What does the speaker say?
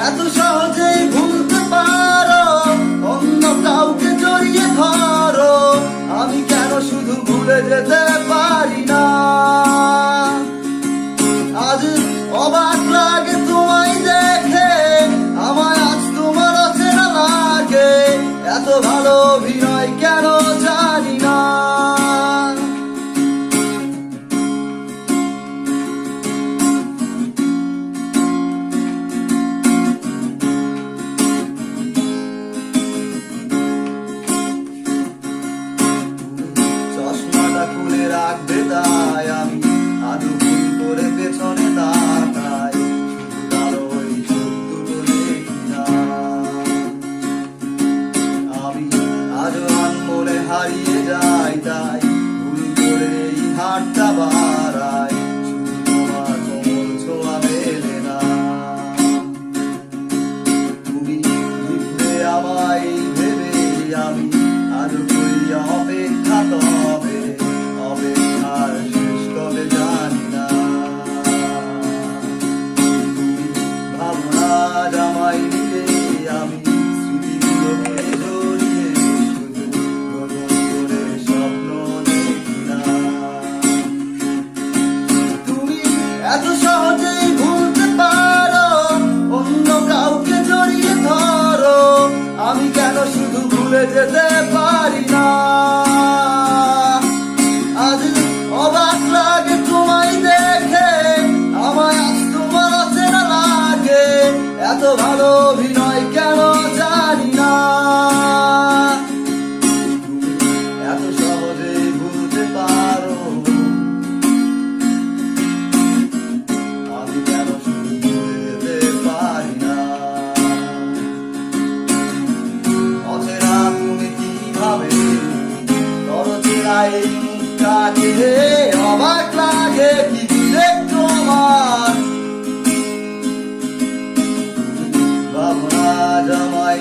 এত সহজেই ভুলতে পারো, অন্য কাউকে জড়িয়ে ধরো, আমি কেন শুধু ভুলে যেতে পারি না। আজ অবাক লাগে তোমায় দেখে, আমায় আজ তোমার অচেনা লাগে, এত ভালো অভিনয় কেন জানি না। চশমাটা খুলে রাখবে তাই আমি আজ ভুল করে পেছনে তাকাই, কারো ওই চোখ দুটো দেখি না। আমি আজও আনমনে হারিয়ে যাই, তাই ভুল করে এই হাতটা বাড়াই, শুধু তোমার কোমল ছোঁয়া মেলে না। তুমি লিখবে আমায় ভেবে আমি আজও করি অপেক্ষা, তবে অপেক্ষার শেষ কবে জানি না। তুমি ভাবনা জামাই দিলে আমি স্মৃতিগুলোকে জড়িয়ে শুধু নতুন করে স্বপ্ন দেখি না। তুমি এত সহজেই ভুলতে পারো, অন্য কাউকে জড়িয়ে ধরো, আমি কেন শুধু ভুলে যেতে পারি না। আজ অবাক লাগে তোমায় দেখে, আমায় আজ তোমার অচেনা লাগে, এত ভালো অভিনয় কেন জানি না। এত সহজেই ভুলতে পারো, আমি কেন শুধু ভুলে যেতে পারি না। অচেনা তুমি কিভাবে এই মুখটাকে, অবাক লাগে কি দিলে তোমার ভাবনা জামাই।